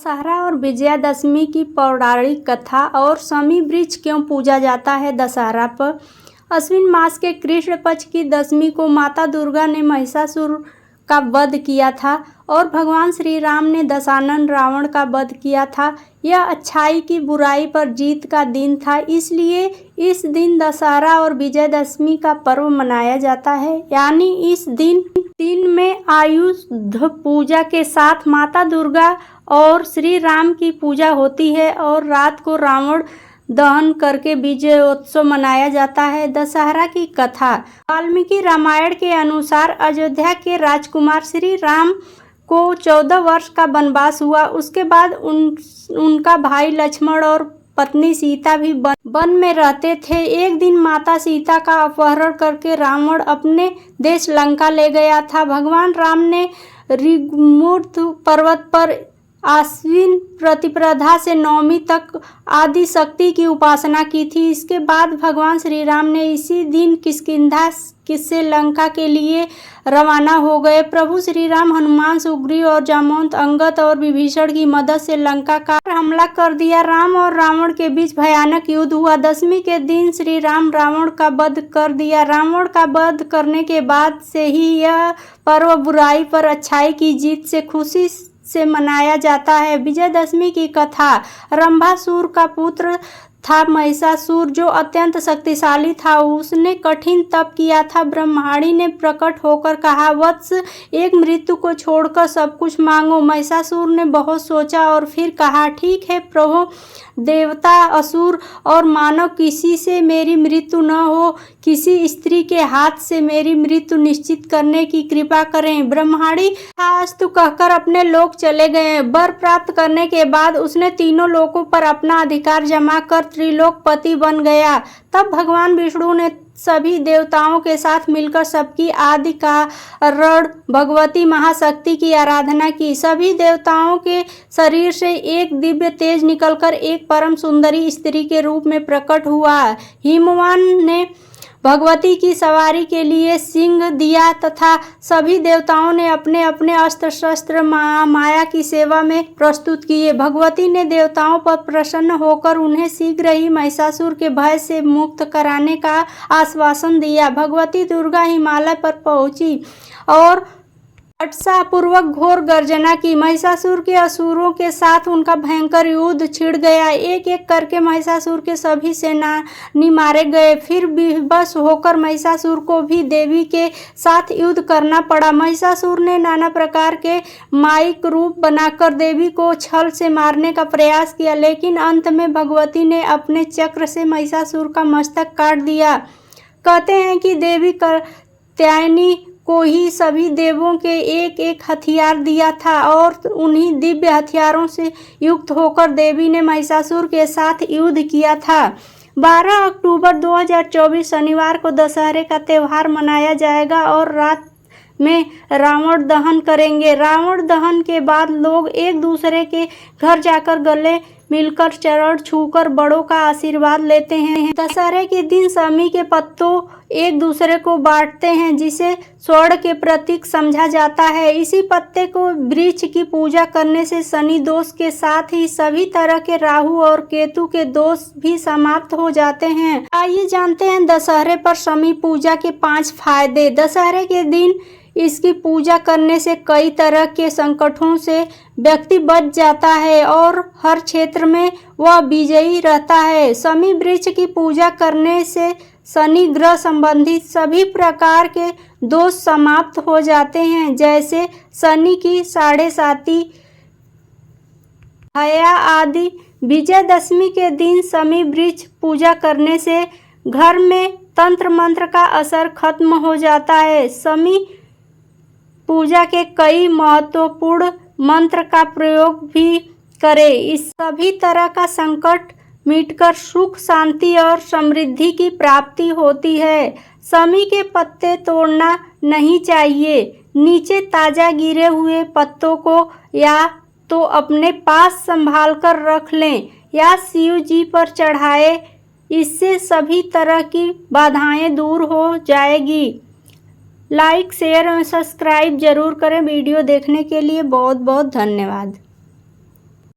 दशहरा और विजयादशमी की पौराणिक कथा और शमी वृक्ष क्यों पूजा जाता है। दशहरा पर अश्विन मास के कृष्ण पक्ष की दशमी को माता दुर्गा ने महिषासुर का वध किया था और भगवान श्री राम ने दशानन रावण का वध किया था। यह अच्छाई की बुराई पर जीत का दिन था, इसलिए इस दिन दशहरा और विजयदशमी का पर्व मनाया जाता है। यानी इस दिन में आयुध पूजा के साथ माता दुर्गा और श्री राम की पूजा होती है और रात को रावण दहन करके विजयोत्सव मनाया जाता है। दशहरा की कथा वाल्मीकि रामायण के अनुसार अयोध्या के राजकुमार श्री राम को 14 वर्ष का वनवास हुआ। उसके बाद उनका भाई लक्ष्मण और पत्नी सीता भी वन में रहते थे। एक दिन माता सीता का अपहरण करके रावण अपने देश लंका ले गया था। भगवान राम ने ऋगमूर्त पर्वत पर आश्विन प्रतिपदा से नवमी तक आदि शक्ति की उपासना की थी। इसके बाद भगवान श्री राम ने इसी दिन किष्किंधा से लंका के लिए रवाना हो गए। प्रभु श्री राम हनुमान, सुग्रीव और जामवंत, अंगद और विभीषण की मदद से लंका का हमला कर दिया। राम और रावण के बीच भयानक युद्ध हुआ। दशमी के दिन श्री राम रावण का वध कर दिया। रावण का वध करने के बाद से ही यह पर्व बुराई पर अच्छाई की जीत से खुशी से मनाया जाता है। विजयदशमी की कथा रंभासुर का पुत्र था महिषासुर, जो अत्यंत शक्तिशाली था। उसने कठिन तप किया था। ब्रह्माणी ने प्रकट होकर कहा, वत्स, एक मृत्यु को छोड़कर सब कुछ मांगो। महिषासुर ने बहुत सोचा और फिर कहा, ठीक है प्रभु, देवता, असुर और मानव किसी से मेरी मृत्यु न हो, किसी स्त्री के हाथ से मेरी मृत्यु निश्चित करने की कृपा करें। ब्रह्माणी अस्तु कहकर अपने लोक चले गए। वर प्राप्त करने के बाद उसने तीनों लोकों पर अपना अधिकार जमा कर त्रिलोकपति बन गया। तब भगवान विष्णु ने सभी देवताओं के साथ मिलकर सबकी आदि कारण भगवती महाशक्ति की आराधना की। सभी देवताओं के शरीर से एक दिव्य तेज निकलकर एक परम सुंदरी स्त्री के रूप में प्रकट हुआ। हिमवान ने भगवती की सवारी के लिए सिंह दिया तथा सभी देवताओं ने अपने अपने अस्त्र शस्त्र माया की सेवा में प्रस्तुत किए। भगवती ने देवताओं पर प्रसन्न होकर उन्हें शीघ्र ही महिषासुर के भय से मुक्त कराने का आश्वासन दिया। भगवती दुर्गा हिमालय पर पहुंची और उत्साहपूर्वक घोर गर्जना की। महिषासुर के असुरों के साथ उनका भयंकर युद्ध छिड़ गया। एक एक करके महिषासुर के सभी सेनानी मारे गए। फिर विवश होकर महिषासुर को भी देवी के साथ युद्ध करना पड़ा। महिषासुर ने नाना प्रकार के मायिक रूप बनाकर देवी को छल से मारने का प्रयास किया, लेकिन अंत में भगवती ने अपने चक्र से महिषासुर का मस्तक काट दिया। कहते हैं कि देवी कात्यायनी को ही सभी देवों के एक एक हथियार दिया था और उन्हीं दिव्य हथियारों से युक्त होकर देवी ने महिषासुर के साथ युद्ध किया था। 12 अक्टूबर 2024 शनिवार को दशहरे का त्यौहार मनाया जाएगा और रात में रावण दहन करेंगे। रावण दहन के बाद लोग एक दूसरे के घर जाकर गले मिलकर चरण छूकर बड़ों का आशीर्वाद लेते हैं। दशहरे के दिन शमी के पत्तों एक दूसरे को बांटते हैं, जिसे स्वर्ण के प्रतीक समझा जाता है। इसी पत्ते को वृक्ष की पूजा करने से शनि दोष के साथ ही सभी तरह के राहु और केतु के दोष भी समाप्त हो जाते हैं। आइए जानते हैं दशहरे पर शमी पूजा के 5 फायदे। दशहरे के दिन इसकी पूजा करने से कई तरह के संकटों से व्यक्ति बच जाता है और हर क्षेत्र में वह विजयी रहता है। शमी वृक्ष की पूजा करने से शनि ग्रह संबंधित सभी प्रकार के दोष समाप्त हो जाते हैं, जैसे शनि की 7.5 हया आदि। विजयदशमी के दिन शमी वृक्ष पूजा करने से घर में तंत्र मंत्र का असर खत्म हो जाता है। शमी पूजा के कई महत्वपूर्ण मंत्र का प्रयोग भी करें। इस सभी तरह का संकट मिटकर सुख, शांति और समृद्धि की प्राप्ति होती है। शमी के पत्ते तोड़ना नहीं चाहिए। नीचे ताजा गिरे हुए पत्तों को या तो अपने पास संभाल कर रख लें या शिव जी पर चढ़ाए। इससे सभी तरह की बाधाएं दूर हो जाएगी। लाइक, शेयर और सब्सक्राइब जरूर करें। वीडियो देखने के लिए बहुत बहुत धन्यवाद।